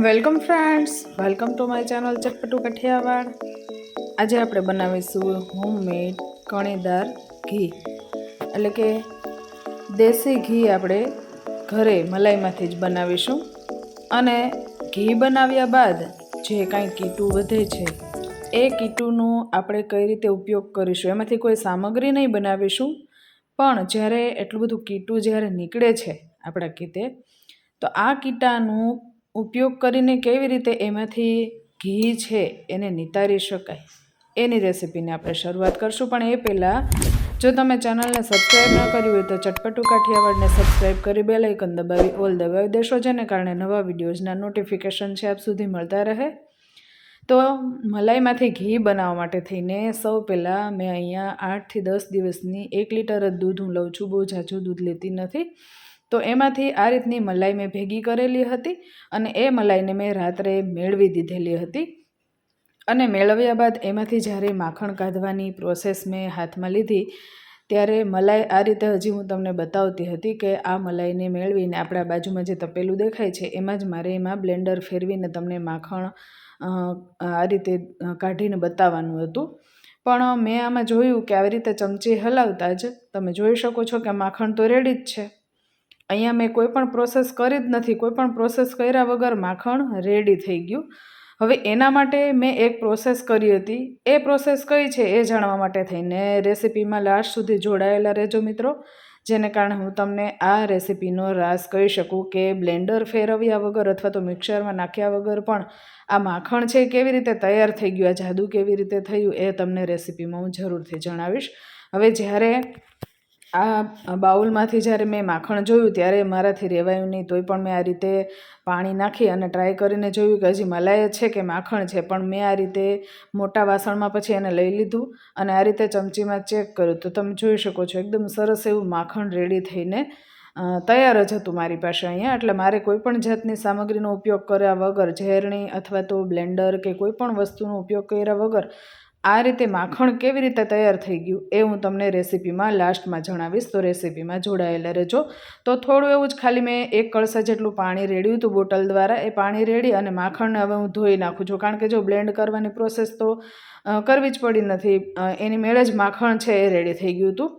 Welcome friends, welcome to my channel ચટપટું કઠિયાવાડ। આજે આપણે બનાવીશું હોમમેડ કણીદાર ઘી, એટલે કે દેશી ઘી આપણે ઘરે મલાઈમાંથી જ બનાવીશું। અને ઘી બનાવ્યા બાદ જે કાંઈ કીટું વધે છે એ કીટુંનો આપણે કઈ રીતે ઉપયોગ કરીશું, એમાંથી કોઈ સામગ્રી નહીં બનાવીશું, પણ જ્યારે એટલું બધું કીટું જ્યારે નીકળે છે આપણા કીટે, તો આ કીટાનું ઉપયોગ કરીને કેવી રીતે એમાંથી ઘી છે એને નિતારી શકાય એની રેસીપીની આપણે શરૂઆત કરશું। પણ એ પહેલાં જો તમે ચેનલને સબસ્ક્રાઈબ ન કરી હોય તો ચટપટું કાઠિયાવાડને સબસ્ક્રાઈબ કરી બેલ આઇકન દબાવી ઓલ દબાવી દેશો, જેને કારણે નવા વિડીયોઝના નોટિફિકેશન છે આપ સુધી મળતા રહે। તો મલાઈમાંથી ઘી બનાવવા માટે થઈને સૌ પહેલાં મેં અહીંયા 8 થી 10 દિવસની 1 લીટર જ દૂધ હું લઉં છું, બહુ ઝાઝું દૂધ લેતી નથી। તો એમાંથી આ રીતની મલાઈ મેં ભેગી કરેલી હતી અને એ મલાઈને મેં રાત્રે મેળવી દીધેલી હતી। અને મેળવ્યા બાદ એમાંથી જ્યારે માખણ કાઢવાની પ્રોસેસ મેં હાથમાં લીધી ત્યારે મલાઈ આ રીતે, હજી હું તમને બતાવતી હતી કે આ મલાઈને મેળવીને આપણા બાજુમાં જે તપેલું દેખાય છે એમાં જ મારે એમાં બ્લેન્ડર ફેરવીને તમને માખણ આ રીતે કાઢીને બતાવવાનું હતું। પણ મેં આમાં જોયું કે આવી રીતે ચમચી હલાવતા જ તમે જોઈ શકો છો કે માખણ તો રેડી જ છે। અહીંયા મેં કોઈ પણ પ્રોસેસ કરી જ નથી, કોઈ પણ પ્રોસેસ કર્યા વગર માખણ રેડી થઈ ગયું। હવે એના માટે મેં એક પ્રોસેસ કરી હતી, એ પ્રોસેસ કઈ છે એ જાણવા માટે થઈને રેસીપીમાં લાસ્ટ સુધી જોડાયેલા રહેજો મિત્રો, જેને કારણે હું તમને આ રેસીપીનો રાઝ કહી શકું કે બ્લેન્ડર ફેરવ્યા વગર અથવા તો મિક્સરમાં નાખ્યા વગર પણ આ માખણ છે કેવી રીતે તૈયાર થઈ ગયું, આ જાદુ કેવી રીતે થયું એ તમને રેસીપીમાં હું જરૂરથી જણાવીશ। હવે જ્યારે આ બાઉલમાંથી જ્યારે મેં માખણ જોયું ત્યારે મારાથી રહેવાયું નહીં, તોય પણ મેં આ રીતે પાણી નાખી અને ટ્રાય કરીને જોયું કે હજી મલાઈ છે કે માખણ છે, પણ મેં આ રીતે મોટા વાસણમાં પછી એને લઈ લીધું અને આ રીતે ચમચીમાં ચેક કર્યું તો તમે જોઈ શકો છો એકદમ સરસ એવું માખણ રેડી થઈને તૈયાર જ હતું મારી પાસે અહીંયા। એટલે મારે કોઈ પણ જાતની સામગ્રીનો ઉપયોગ કર્યા વગર, ઝેરણી અથવા તો બ્લેન્ડર કે કોઈ પણ વસ્તુનો ઉપયોગ કર્યા વગર આ રીતે માખણ કેવી રીતે તૈયાર થઈ ગયું એ હું તમને રેસીપીમાં લાસ્ટમાં જણાવીશ, તો રેસીપીમાં જોડાયેલા રહેજો। તો થોડું એવું જ ખાલી મેં 1 કળશા જેટલું પાણી રેડ્યું હતું બોટલ દ્વારા, એ પાણી રેડી અને માખણને હવે હું ધોઈ નાખું છું, કારણ કે જો બ્લેન્ડ કરવાની પ્રોસેસ તો કરવી જ પડી નથી, એની મેળે જ માખણ છે એ રેડી થઈ ગયું હતું।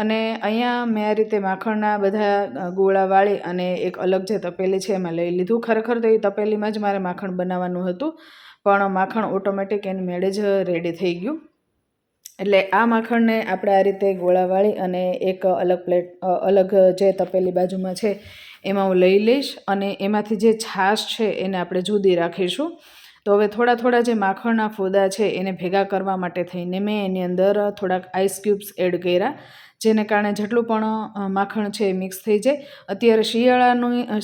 અને અહીંયા મેં આ રીતે માખણના બધા ગોળા વાળી અને એક અલગ જે તપેલી છે એમાં લઈ લીધું। ખરેખર તો એ તપેલીમાં જ મારે માખણ બનાવવાનું હતું, પણ માખણ ઓટોમેટિક એની મેળે જ રેડી થઈ ગયું। એટલે આ માખણને આપણે આ રીતે ગોળા વાળી અને એક અલગ જે તપેલી બાજુમાં છે એમાં હું લઈ લઈશ અને એમાંથી જે છાશ છે એને આપણે જુદી રાખીશું। તો હવે થોડા થોડા જે માખણના ફોદા છે એને ભેગા કરવા માટે થઈને મેં એની અંદર થોડાક આઈસ ક્યુબ્સ એડ કર્યા, જેને કારણે જેટલું પણ માખણ છે એ મિક્સ થઈ જાય। અત્યારે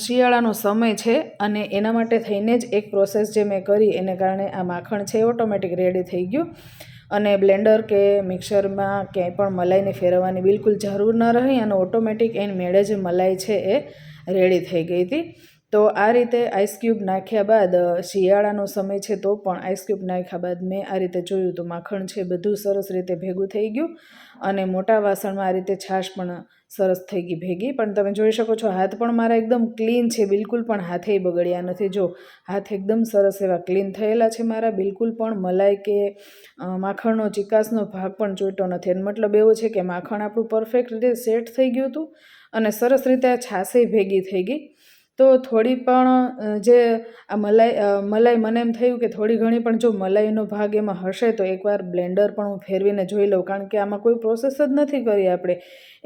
શિયાળાનો સમય છે અને એના માટે થઈને જ એક પ્રોસેસ જે મેં કરી એને કારણે આ માખણ છે ઓટોમેટિક રેડી થઈ ગયું અને બ્લેન્ડર કે મિક્સરમાં ક્યાંય પણ મલાઈને ફેરવવાની બિલકુલ જરૂર ન રહી અને ઓટોમેટિક એની મેળે જ મલાઈ છે એ રેડી થઈ ગઈ હતી। તો આ રીતે આઈસ ક્યુબ નાખ્યા બાદ, શિયાળાનો સમય છે તો પણ આઈસ ક્યુબ નાખ્યા બાદ મેં આ રીતે જોયું તો માખણ છે બધું સરસ રીતે ભેગું થઈ ગયું અને મોટા વાસણમાં આ રીતે છાશ પણ સરસ થઈ ગઈ ભેગી। પણ તમે જોઈ શકો છો હાથ પણ મારા એકદમ ક્લીન છે, બિલકુલ પણ હાથેય બગડ્યા નથી, જો હાથ એકદમ સરસ એવા ક્લીન થયેલા છે મારા, બિલકુલ પણ મલાઈ કે માખણનો ચિકાસનો ભાગ પણ ચોંટ્યો નથી। એનો મતલબ એવો છે કે માખણ આપણું પરફેક્ટ રીતે સેટ થઈ ગયું હતું અને સરસ રીતે આ છાશેય ભેગી થઈ ગઈ। તો થોડી પણ જે આ મલાઈ મને એમ થયું કે થોડી ઘણી પણ જો મલાઈનો ભાગ એમાં હશે તો એકવાર બ્લેન્ડર પણ હું ફેરવીને જોઈ લઉં, કારણ કે આમાં કોઈ પ્રોસેસ જ નથી કરી આપણે,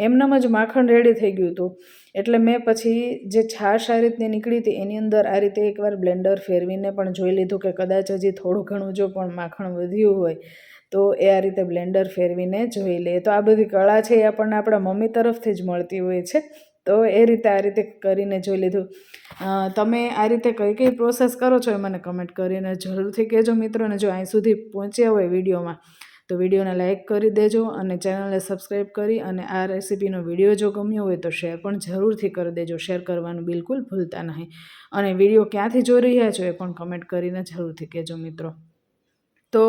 એમનેમ જ માખણ રેડી થઈ ગયું હતું। એટલે મેં પછી જે છાશ આ રીતની નીકળી હતી એની અંદર આ રીતે એકવાર બ્લેન્ડર ફેરવીને પણ જોઈ લીધું કે કદાચ હજી થોડું ઘણું જો પણ માખણ વધ્યું હોય તો એ આ રીતે બ્લેન્ડર ફેરવીને જોઈ લઈએ। તો આ બધી કળા છે એ આપણને આપણા મમ્મી તરફથી જ મળતી હોય છે, તો એ રીતે આ રીતે કરીને જોઈ લીધું। તમે આ રીતે કઈ કઈ પ્રોસેસ કરો છો એ મને કમેન્ટ કરીને જરૂરથી કહેજો મિત્રોને। જો અહીં સુધી પહોંચ્યા હોય વિડીયોમાં તો વિડીયોને લાઇક કરી દેજો અને ચેનલને સબસ્ક્રાઈબ કરી અને આ રેસીપીનો વિડીયો જો ગમ્યો હોય તો શેર પણ જરૂરથી કરી દેજો, શેર કરવાનું બિલકુલ ભૂલતા નહીં। અને વિડીયો ક્યાંથી જોઈ રહ્યા છો એ પણ કમેન્ટ કરીને જરૂરથી કહેજો મિત્રો। તો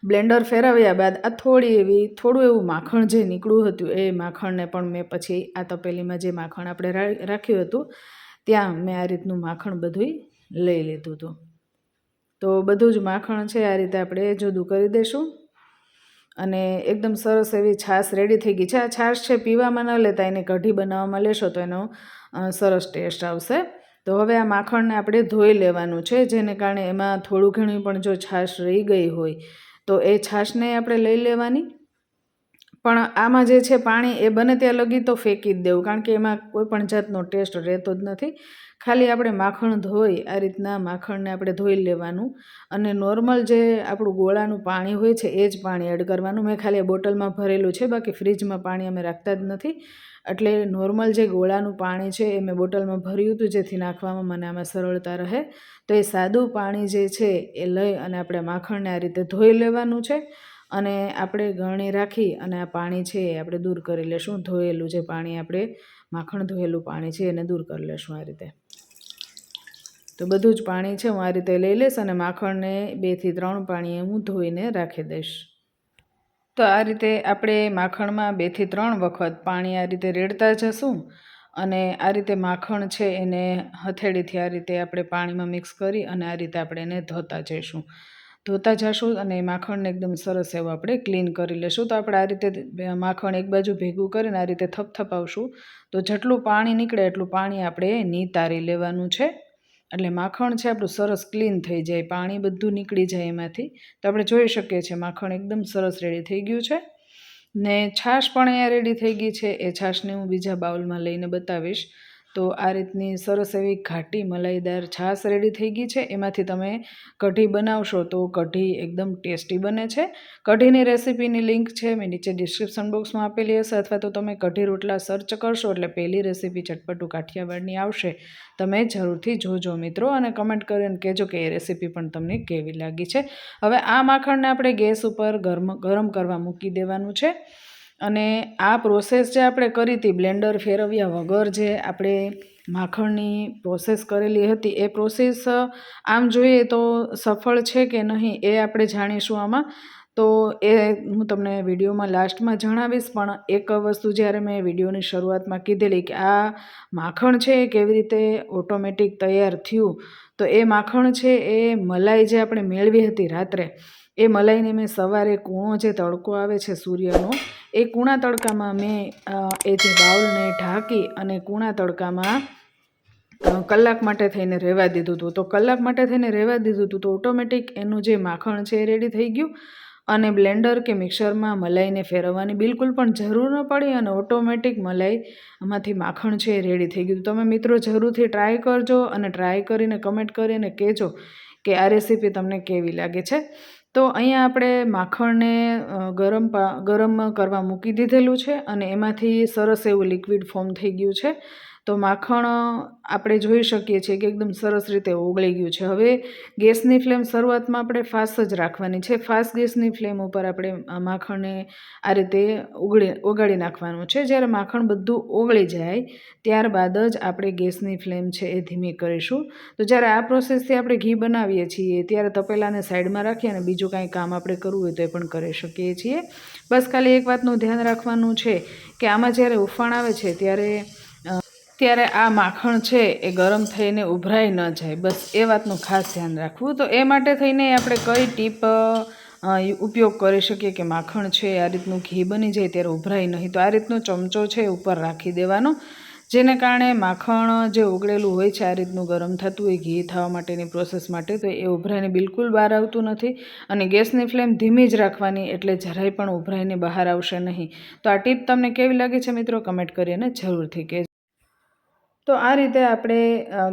બ્લેન્ડર ફેરવ્યા બાદ આ થોડું એવું માખણ જે નીકળ્યું હતું એ માખણને પણ મેં પછી આ તપેલીમાં જે માખણ આપણે રાખ્યું હતું ત્યાં મેં આ રીતનું માખણ બધું લઈ લીધું હતું. તો બધું જ માખણ છે આ રીતે આપણે જુદું કરી દઈશું. અને એકદમ સરસ એવી છાશ રેડી થઈ ગઈ છે. આ છાશ છે પીવામાં ન લેતા, એને કઢી બનાવવામાં લેશો તો એનો સરસ ટેસ્ટ આવશે. તો હવે આ માખણને આપણે ધોઈ લેવાનું છે, જેને કારણે એમાં થોડું ઘણું પણ જો છાશ રહી ગઈ હોય તો એ છાશને આપણે લઈ લેવાની. પણ આમાં જે છે પાણી એ બને ત્યાં લગી તો ફેંકી જ દેવું, કારણ કે એમાં કોઈ પણ જાતનો ટેસ્ટ રહેતો જ નથી. ખાલી આપણે માખણ ધોઈ આ રીતના માખણને આપણે ધોઈ લેવાનું અને નોર્મલ જે આપણું ગોળાનું પાણી હોય છે એ જ પાણી એડ કરવાનું. મેં ખાલી બોટલમાં ભરેલું છે, બાકી ફ્રીજમાં પાણી અમે રાખતા જ નથી. એટલે નોર્મલ જે ગોળાનું પાણી છે એ મેં બોટલમાં ભર્યું હતું, જેથી નાખવામાં મને આમાં સરળતા રહે. તો એ સાદું પાણી જે છે એ લઈ અને આપણે માખણને આ રીતે ધોઈ લેવાનું છે. અને આપણે ગળણી રાખી અને આ પાણી છે એ આપણે દૂર કરી લેશું. ધોયેલું જે પાણી આપણે માખણ ધોયેલું પાણી છે એને દૂર કરી લેશું આ રીતે. તો બધું જ પાણી છે હું આ રીતે લઈ લઈશ અને માખણને 2 થી 3 પાણીએ હું ધોઈને રાખી દઈશ. તો આ રીતે આપણે માખણમાં 2 થી 3 વખત પાણી આ રીતે રેડતા જશું અને આ રીતે માખણ છે એને હથેળીથી આ રીતે આપણે પાણીમાં મિક્સ કરી અને આ રીતે આપણે એને ધોતા જઈશું અને માખણને એકદમ સરસ એવું આપણે ક્લીન કરી લેશું. તો આપણે આ રીતે માખણ એક બાજુ ભેગું કરીને આ રીતે થપથપાવશું તો જેટલું પાણી નીકળે એટલું પાણી આપણે નીતારી લેવાનું છે. એટલે માખણ છે આપણું સરસ ક્લીન થઈ જાય, પાણી બધું નીકળી જાય એમાંથી. તો આપણે જોઈ શકીએ છીએ માખણ એકદમ સરસ રેડી થઈ ગયું છે. ને છાશ પણ અહીંયા રેડી થઈ ગઈ છે. એ છાશને હું બીજા બાઉલમાં લઈને બતાવીશ. તો આ રીતની સરસ એવી ઘાટી મલાઈદાર છાશ રેડી થઈ ગઈ છે. એમાંથી તમે કઢી બનાવશો તો કઢી એકદમ ટેસ્ટી બને છે. કઢીની રેસીપીની લિંક છે મેં નીચે ડિસ્ક્રિપ્શન બોક્સમાં આપેલી હશે, અથવા તો તમે કઢી રોટલા સર્ચ કરશો એટલે પહેલી રેસીપી ચટપટું કાઠિયાવાડની આવશે. તમે જરૂરથી જોજો મિત્રો, અને કમેન્ટ કરીને કહેજો કે એ રેસીપી પણ તમને કેવી લાગી છે. હવે આ માખણને આપણે ગેસ ઉપર ગરમ કરવા મૂકી દેવાનું છે. અને આ પ્રોસેસ જે આપણે કરી હતી બ્લેન્ડર ફેરવ્યા વગર જે આપણે માખણની પ્રોસેસ કરેલી હતી, એ પ્રોસેસ આમ જોઈએ તો સફળ છે કે નહીં એ આપણે જાણીશું આમાં. તો એ હું તમને વિડીયોમાં લાસ્ટમાં જણાવીશ. પણ એક વસ્તુ જ્યારે મેં વિડીયોની શરૂઆતમાં કીધેલી કે આ માખણ છે એ કેવી રીતે ઓટોમેટિક તૈયાર થયું, તો એ માખણ છે એ મલાઈ જે આપણે મેળવી હતી રાત્રે, એ મલાઈને મેં સવારે કૂણો જે તડકો આવે છે સૂર્યનો, એ કૂણા તડકામાં મેં એ જે બાઉલને ઢાંકી અને કૂણા તડકામાં કલાક માટે થઈને રહેવા દીધું હતું. તો કલાક માટે થઈને રહેવા દીધું હતું તો ઓટોમેટિક એનું જે માખણ છે એ રેડી થઈ ગયું. અને બ્લેન્ડર કે મિક્સરમાં મલાઈને ફેરવવાની બિલકુલ પણ જરૂર ન પડી અને ઓટોમેટિક મલાઈમાંથી માખણ છે એ રેડી થઈ ગયું. તમે મિત્રો જરૂરથી ટ્રાય કરજો અને ટ્રાય કરીને કમેન્ટ કરીને કહેજો કે આ રેસીપી તમને કેવી લાગે છે. તો અહીંયા આપણે માખણને ગરમ કરવા મૂકી દીધેલું છે અને એમાંથી સરસ એવું લિક્વિડ ફોર્મ થઈ ગયું છે. તો માખણ આપણે જોઈ શકીએ છીએ કે એકદમ સરસ રીતે ઓગળી ગયું છે. હવે ગેસની ફ્લેમ શરૂઆતમાં આપણે ફાસ્ટ જ રાખવાની છે. ફાસ્ટ ગેસની ફ્લેમ ઉપર આપણે માખણને આ રીતે ઓગાળી નાખવાનું છે. જ્યારે માખણ બધું ઓગળી જાય ત્યારબાદ જ આપણે ગેસની ફ્લેમ છે એ ધીમી કરીશું. તો જ્યારે આ પ્રોસેસથી આપણે ઘી બનાવીએ છીએ ત્યારે તપેલાને સાઈડમાં રાખી અને બીજું કાંઈ કામ આપણે કરવું હોય તો એ પણ કરી શકીએ છીએ. બસ ખાલી એક વાતનું ધ્યાન રાખવાનું છે કે આમાં જ્યારે ઉફાણ આવે છે ત્યારે આ માખણ છે એ ગરમ થઈને ઉભરાઈ ન જાય, બસ એ વાતનું ખાસ ધ્યાન રાખવું. તો એ માટે થઈને આપણે કઈ ટીપ ઉપયોગ કરી શકીએ કે માખણ છે આ રીતનું ઘી બની જાય ત્યારે ઉભરાય નહીં. તો આ રીતનો ચમચો છે ઉપર રાખી દેવાનો, જેને કારણે માખણ જે ઓગળેલું હોય છે આ રીતનું ગરમ થતું હોય ઘી થવા માટેની પ્રોસેસ માટે, તો એ ઉભરાઈને બિલકુલ બહાર આવતું નથી. અને ગેસની ફ્લેમ ધીમી જ રાખવાની, એટલે જરાય પણ ઉભરાઈને બહાર આવશે નહીં. તો આ ટીપ તમને કેવી લાગે છે મિત્રો કમેન્ટ કરીને જરૂરથી કહેજો. તો આ રીતે આપણે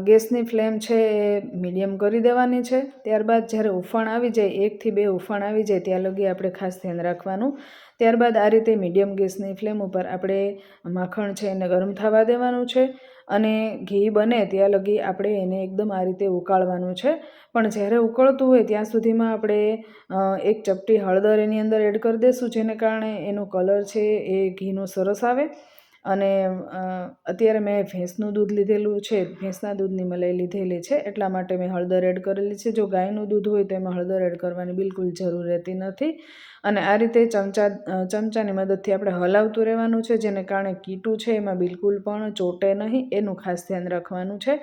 ગેસની ફ્લેમ છે એ મીડિયમ કરી દેવાની છે. ત્યારબાદ જ્યારે ઉફાણ આવી જાય 1 થી 2 ઉફાણ આવી જાય ત્યાં લગી આપણે ખાસ ધ્યાન રાખવાનું. ત્યારબાદ આ રીતે મીડિયમ ગેસની ફ્લેમ ઉપર આપણે માખણ છે એને ગરમ થવા દેવાનું છે અને ઘી બને ત્યાં લગી આપણે એને એકદમ આ રીતે ઉકાળવાનું છે. પણ જ્યારે ઉકળતું હોય ત્યાં સુધીમાં આપણે 1 ચપટી હળદર એની અંદર એડ કરી દઈશું, જેને કારણે એનો કલર છે એ ઘીનો સરસ આવે. અને અત્યારે મેં ભેંસનું દૂધ લીધેલું છે, ભેંસના દૂધની મલાઈ લીધેલી છે, એટલા માટે મેં હળદર એડ કરેલી છે. જો ગાયનું દૂધ હોય તો એમાં હળદર એડ કરવાની બિલકુલ જરૂર રહેતી નથી. અને આ રીતે ચમચાની મદદથી આપણે હલાવતું રહેવાનું છે, જેને કારણે કીટું છે એમાં બિલકુલ પણ ચોટે નહીં, એનું ખાસ ધ્યાન રાખવાનું છે.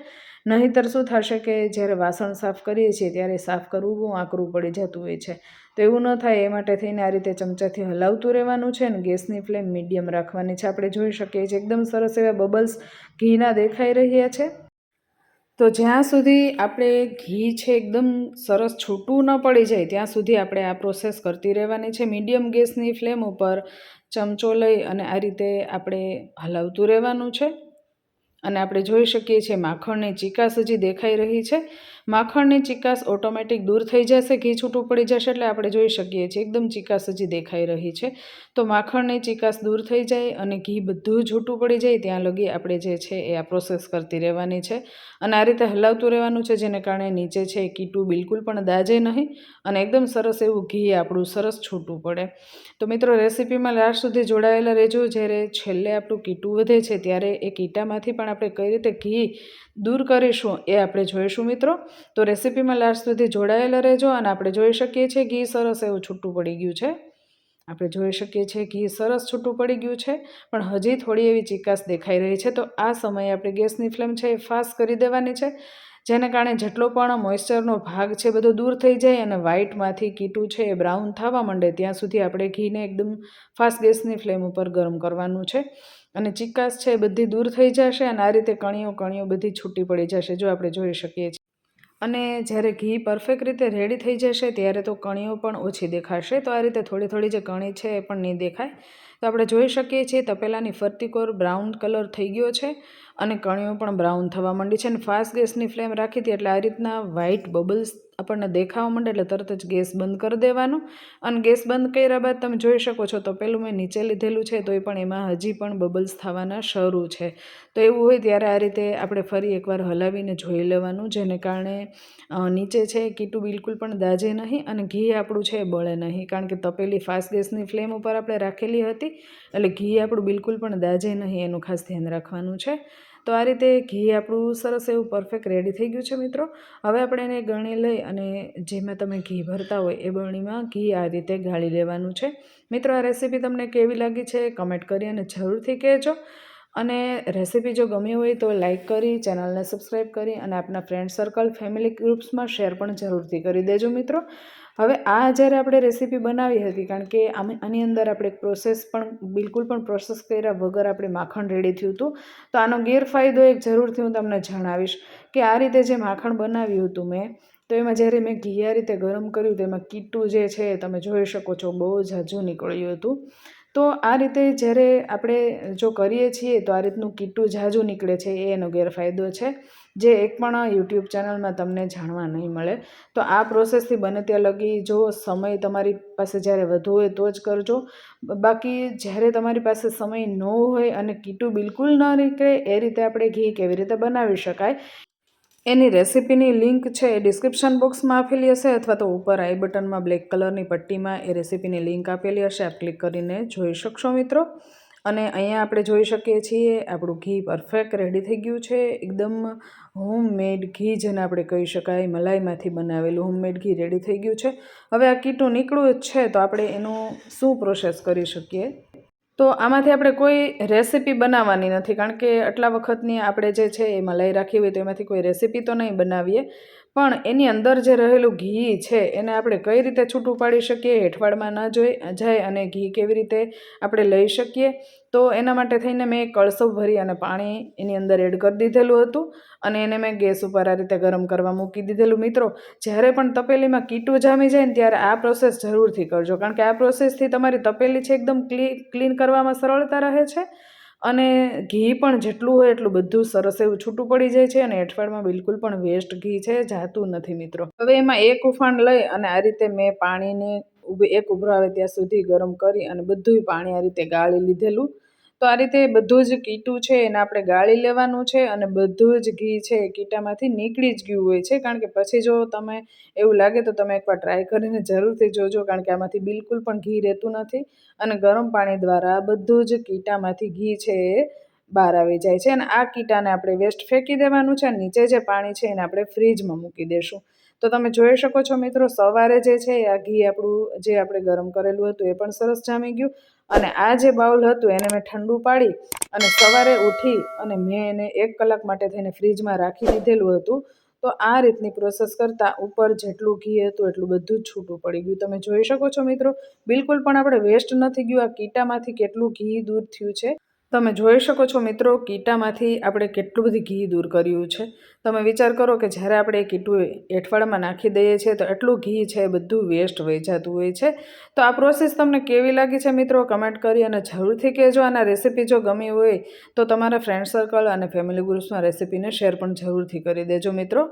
નહીંતર શું થશે કે જ્યારે વાસણ સાફ કરીએ છીએ ત્યારે સાફ કરવું બહુ આકરું પડી જતું હોય છે. તો એવું ન થાય એ માટે થઈને આ રીતે ચમચાથી હલાવતું રહેવાનું છે અને ગેસની ફ્લેમ મીડિયમ રાખવાની છે. આપણે જોઈ શકીએ છીએ એકદમ સરસ એવા બબલ્સ ઘીના દેખાઈ રહ્યા છે. તો જ્યાં સુધી આપણે ઘી છે એકદમ સરસ છૂટું ન પડી જાય ત્યાં સુધી આપણે આ પ્રોસેસ કરતી રહેવાની છે. મીડિયમ ગેસની ફ્લેમ ઉપર ચમચો લઈ અને આ રીતે આપણે હલાવતું રહેવાનું છે. અને આપણે જોઈ શકીએ છીએ માખણની ચીકાશ હજી દેખાઈ રહી છે. માખણની ચીકાશ ઓટોમેટિક દૂર થઈ જશે, ઘી છૂટું પડી જશે એટલે આપણે જોઈ શકીએ છીએ એકદમ ચીકાશ હજી દેખાઈ રહી છે. તો માખણની ચીકાશ દૂર થઈ જાય અને ઘી બધું છૂટું પડી જાય ત્યાં લગી આપણે જે છે એ આ પ્રોસેસ કરતી રહેવાની છે. અને આ રીતે હલાવતું રહેવાનું છે જેને કારણે નીચે છે એ કીટું બિલકુલ પણ દાજે નહીં અને એકદમ સરસ એવું ઘી આપણું સરસ છૂટું પડે. તો મિત્રો રેસીપીમાં લાસ્ટ સુધી જોડાયેલા રહેજો. જ્યારે છેલ્લે આપણું કીટું વધે છે ત્યારે એ કીટામાંથી પણ આપણે કઈ રીતે ઘી દૂર કરીશું એ આપણે જોઈશું મિત્રો. તો રેસીપીમાં લાસ્ટ સુધી જોડાયેલા રહેજો. અને આપણે જોઈ શકીએ છીએ ઘી સરસ એવું છૂટું પડી ગયું છે. આપણે જોઈ શકીએ છીએ ઘી સરસ છૂટું પડી ગયું છે પણ હજી થોડી એવી ચીકાશ દેખાઈ રહી છે. તો આ સમયે આપણે ગેસની ફ્લેમ છે એ ફાસ્ટ કરી દેવાની છે જેને કારણે જેટલો પણ મોઇસ્ચરનો ભાગ છે બધો દૂર થઈ જાય અને વ્હાઈટમાંથી કીટું છે એ બ્રાઉન થવા માંડે ત્યાં સુધી આપણે ઘીને એકદમ ફાસ્ટ ગેસની ફ્લેમ ઉપર ગરમ કરવાનું છે. અને ચીકાશ છે એ બધી દૂર થઈ જશે અને આ રીતે કણીઓ બધી છૂટી પડી જશે જો આપણે જોઈ શકીએ છીએ. અને જ્યારે ઘી પરફેક્ટ રીતે રેડી થઈ જશે ત્યારે તો કણીઓ પણ ઓછી દેખાશે. તો આ રીતે થોડી થોડી જે કણી છે એ પણ નહીં દેખાય. તો આપણે જોઈ શકીએ છીએ તપેલાની ફરતી કોર બ્રાઉન કલર થઈ ગયો છે અને કણીઓ પણ બ્રાઉન થવા માંડી છે. અને ફાસ્ટ ગેસની ફ્લેમ રાખી હતી એટલે આ રીતના વ્હાઇટ બબલ્સ આપણને દેખાવા માંડે એટલે તરત જ ગેસ બંધ કરી દેવાનો. અને ગેસ બંધ કર્યા બાદ તમે જોઈ શકો છો તો પેલું મેં નીચે લીધેલું છે તો એ પણ એમાં હજી પણ બબલ્સ થવાના શરૂ છે. તો એવું હોય ત્યારે આ રીતે આપણે ફરી એકવાર હલાવીને જોઈ લેવાનું જેને કારણે નીચે છે કીટું બિલકુલ પણ દાજે નહીં અને ઘી આપણું છે એ બળે નહીં. કારણ કે તપેલી ફાસ્ટ ગેસની ફ્લેમ ઉપર આપણે રાખેલી હતી એટલે ઘી આપણું બિલકુલ પણ દાજે નહીં એનું ખાસ ધ્યાન રાખવાનું છે. તો આ રીતે ઘી આપણું સરસ એવું પરફેક્ટ રેડી થઈ ગયું છે મિત્રો. હવે આપણે એને ગરણી લઈ અને જેમાં તમે ઘી ભરતા હોય એ બરણીમાં ઘી આ રીતે ગાળી લેવાનું છે. મિત્રો આ રેસીપી તમને કેવી લાગી છે કમેન્ટ કરી અને જરૂરથી કહેજો. અને રેસીપી જો ગમી હોય તો લાઇક કરી, ચેનલને સબસ્ક્રાઈબ કરી અને આપના ફ્રેન્ડ સર્કલ ફેમિલી ગ્રુપ્સમાં શેર પણ જરૂરથી કરી દેજો મિત્રો. હવે આ જ્યારે આપણે રેસીપી બનાવી હતી કારણ કે આની અંદર આપણે પ્રોસેસ પણ બિલકુલ પણ પ્રોસેસ કર્યા વગર આપણે માખણ રેડી થયું હતું. તો આનો ગેરફાયદો એક જરૂરથી હું તમને જણાવીશ કે આ રીતે જે માખણ બનાવ્યું હતું મેં તો એમાં જ્યારે મેં ઘી આ રીતે ગરમ કર્યું તો એમાં કીટું જે છે તમે જોઈ શકો છો બહુ ઝાઝું નીકળ્યું હતું. તો આ રીતે જ્યારે આપણે જો કરીએ છીએ તો આ રીતનું કીટું ઝાઝું નીકળે છે એ એનો ગેરફાયદો છે જે એક પણ યુટ્યુબ ચેનલમાં તમને જાણવા નહીં મળે. તો આ પ્રોસેસથી બને ત્યાં લગી જો સમય તમારી પાસે જ્યારે વધુ હોય તો જ કરજો. બાકી જ્યારે તમારી પાસે સમય ન હોય અને કીટું બિલકુલ ન નીકળે એ રીતે આપણે ઘી કેવી રીતે બનાવી શકાય એની રેસીપીની લિંક છે એ ડિસ્ક્રિપ્શન બોક્સમાં આપેલી હશે અથવા તો ઉપર આઈ બટનમાં બ્લેક કલરની પટ્ટીમાં એ રેસીપીની લિંક આપેલી હશે. આપ ક્લિક કરીને જોઈ શકશો મિત્રો. અને અહીંયા આપણે જોઈ શકીએ છીએ આપણું ઘી પરફેક્ટ રેડી થઈ ગયું છે. એકદમ હોમમેડ ઘી જેને આપણે કહી શકાય મલાઈમાંથી બનાવેલું હોમમેડ ઘી રેડી થઈ ગયું છે. હવે આ કીટું નીકળ્યું જ છે તો આપણે એનું શું પ્રોસેસ કરી શકીએ. તો આમાંથી આપણે કોઈ રેસીપી બનાવવાની નથી કારણ કે આટલા વખતની આપણે જે છે એ મલાઈ રાખી હોય તો એમાંથી કોઈ રેસીપી તો નહીં બનાવીએ પણ એની અંદર જે રહેલું ઘી છે એને આપણે કઈ રીતે છૂટું પાડી શકીએ હેઠવાડમાં ન જોઈ જાય અને ઘી કેવી રીતે આપણે લઈ શકીએ. તો એના માટે થઈને મેં કળસો ભરી અને પાણી એની અંદર એડ કરી દીધેલું હતું અને એને મેં ગેસ ઉપર આ રીતે ગરમ કરવા મૂકી દીધેલું. મિત્રો જ્યારે પણ તપેલીમાં કીટું જામી જાય ને ત્યારે આ પ્રોસેસ જરૂરથી કરજો કારણ કે આ પ્રોસેસથી તમારી તપેલી છે એકદમ ક્લીન કરવામાં સરળતા રહે છે અને ઘી પણ જેટલું હોય એટલું બધું સરસ એવું છૂટું પડી જાય છે અને અઠવાડિયામાં બિલકુલ પણ વેસ્ટ ઘી છે જાતું નથી મિત્રો. હવે એમાં એક ઉફાણ લઈ અને આ રીતે મેં પાણીને એક ઉભરો આવે ત્યાં સુધી ગરમ કરી અને બધું પાણી આ રીતે ગાળી લીધેલું. તો આ રીતે બધું જ કીટું છે એને આપણે ગાળી લેવાનું છે અને બધું જ ઘી છે એ કીટામાંથી નીકળી જ ગયું હોય છે. કારણ કે પછી જો તમે એવું લાગે તો તમે એકવાર ટ્રાય કરીને જરૂરથી જોજો કારણ કે આમાંથી બિલકુલ પણ ઘી રહેતું નથી અને ગરમ પાણી દ્વારા બધું જ કીટામાંથી ઘી છે એ બહાર આવી જાય છે. અને આ કીટાને આપણે વેસ્ટ ફેંકી દેવાનું છે. નીચે જે પાણી છે એને આપણે ફ્રીજમાં મૂકી દઈશું. તો તમે જોઈ શકો છો મિત્રો, સવારે જે છે આ ઘી આપણું જે આપણે ગરમ કરેલું હતું એ પણ સરસ જામી ગયું. અને આ જે બાઉલ હતું એને મેં ઠંડુ પાડી અને સવારે ઉઠી અને મેં એને 1 કલાક માટે થઈને ફ્રીજમાં રાખી દીધેલું હતું. તો આ રીતની પ્રોસેસ કરતાં ઉપર જેટલું ઘી હતું એટલું બધું જ છૂટું પડી ગયું. તમે જોઈ શકો છો મિત્રો, બિલકુલ પણ આપણે વેસ્ટ નથી ગયું. આ કીટામાંથી કેટલું ઘી દૂર થયું છે તમે જોઈ શકો છો મિત્રો. કીટામાંથી આપણે કેટલું બધું ઘી દૂર કર્યું છે. તમે વિચાર કરો કે જ્યારે આપણે એ કીટું એઠવાડામાં નાખી દઈએ છીએ તો એટલું ઘી છે એ બધું વેસ્ટ વહી જતું હોય છે. તો આ પ્રોસેસ તમને કેવી લાગી છે મિત્રો, કમેન્ટ કરી અને જરૂરથી કહેજો. અને રેસીપી જો ગમી હોય તો તમારા ફ્રેન્ડ સર્કલ અને ફેમિલી ગ્રુપ્સમાં રેસીપીને શેર પણ જરૂરથી કરી દેજો મિત્રો.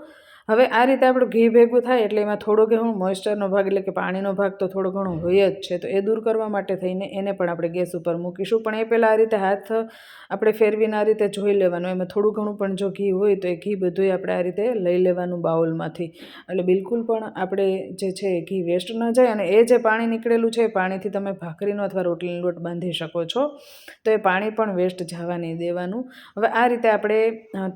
હવે આ રીતે આપણું ઘી ભેગું થાય એટલે એમાં થોડો ઘણો મોઇસ્ચરનો ભાગ એટલે કે પાણીનો ભાગ તો થોડો ઘણો હોય જ છે. તો એ દૂર કરવા માટે થઈને એને પણ આપણે ગેસ ઉપર મૂકીશું. પણ એ પહેલાં આ રીતે હાથ આપણે ફેરવીને આ રીતે જોઈ લેવાનું. એમાં થોડું ઘણું પણ જો ઘી હોય તો એ ઘી બધું આપણે આ રીતે લઈ લેવાનું બાઉલમાંથી. એટલે બિલકુલ પણ આપણે જે છે એ ઘી વેસ્ટ ન જાય. અને એ જે પાણી નીકળેલું છે એ પાણીથી તમે ભાખરીનો અથવા રોટલીનો લોટ બાંધી શકો છો. તો એ પાણી પણ વેસ્ટ જવા નહીં દેવાનું. હવે આ રીતે આપણે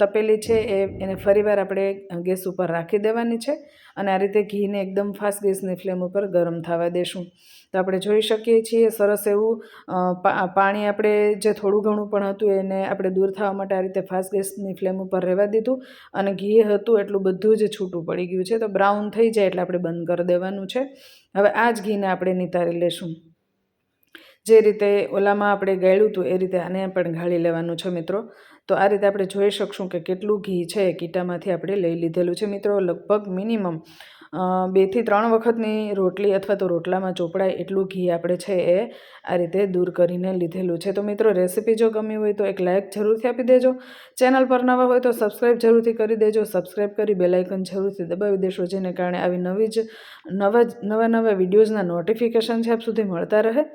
તપેલી છે એને ફરીવાર આપણે ગેસ ઉપર રાખી દેવાની છે. અને આ રીતે ઘીને એકદમ ફાસ્ટ ગેસની ફ્લેમ ઉપર ગરમ થવા દેશું. તો આપણે જોઈ શકીએ છીએ સરસ એવું પાણી આપણે જે થોડું ઘણું પણ હતું એને આપણે દૂર થવા માટે આ રીતે ફાસ્ટ ગેસની ફ્લેમ ઉપર રહેવા દીધું. અને ઘી હતું એટલું બધું જ છૂટું પડી ગયું છે. તો બ્રાઉન થઈ જાય એટલે આપણે બંધ કરી દેવાનું છે. હવે આ જ ઘીને આપણે નિતારી લેશું. જે રીતે ઓલામાં આપણે ગાળ્યું હતું એ રીતે આને પણ ગાળી લેવાનું છે મિત્રો. તો આ રીતે આપણે જોઈ શકશું કે કેટલું ઘી છે એ કીટામાંથી આપણે લઈ લીધેલું છે મિત્રો. લગભગ મિનિમમ 2 થી 3 વખતની રોટલી અથવા તો રોટલામાં ચોપડાય એટલું ઘી આપણે છે એ આ રીતે દૂર કરીને લીધેલું છે. તો મિત્રો રેસીપી જો ગમી હોય તો એક લાઇક જરૂરથી આપી દેજો. ચેનલ પર નવા હોય તો સબસ્ક્રાઈબ જરૂરથી કરી દેજો. સબસ્ક્રાઈબ કરી બેલ આઇકન જરૂરથી દબાવી દેશો, જેને કારણે આવી નવા વિડીયોઝના નોટિફિકેશન છે આપ સુધી મળતા રહે.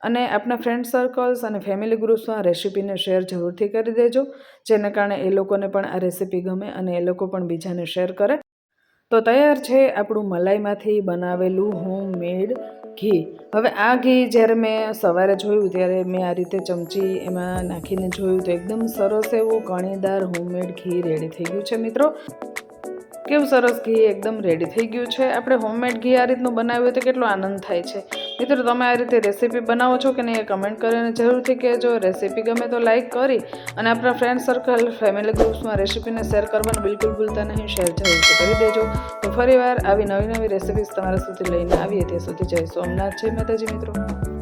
અને આપણા ફ્રેન્ડ સર્કલ્સ અને ફેમિલી ગ્રુપ્સમાં રેસીપીને શેર જરૂરથી કરી દેજો, જેને કારણે એ લોકોને પણ આ રેસીપી ગમે અને એ લોકો પણ બીજાને શેર કરે. તો તૈયાર છે આપણું મલાઈમાંથી બનાવેલું હોમમેડ ઘી. હવે આ ઘી જ્યારે મેં સવારે જોયું ત્યારે મેં આ રીતે ચમચી એમાં નાખીને જોયું તો એકદમ સરસ એવું કણીદાર હોમમેડ ઘી રેડી થઈ ગયું છે મિત્રો. કેવું સરસ ઘી એકદમ રેડી થઈ ગયું છે. આપણે હોમમેડ ઘી આ રીતનું બનાવ્યું હોય તો કેટલો આનંદ થાય છે મિત્રો. તમે આ રીતે રેસીપી બનાવો છો કે નહીં એ કમેન્ટ કરીને જરૂરથી કહેજો. રેસીપી ગમે તો લાઇક કરી અને આપણા ફ્રેન્ડ સર્કલ ફેમિલી ગ્રુપ્સમાં રેસીપીને શેર કરવાનું બિલકુલ ભૂલતા નહીં. શેર જરૂરથી કરી દેજો. તો ફરીવાર આવી નવી રેસીપીઝ તમારા સુધી લઈને આવીએ ત્યાં સુધી જય સોમનાથ, જય માતાજી મિત્રો.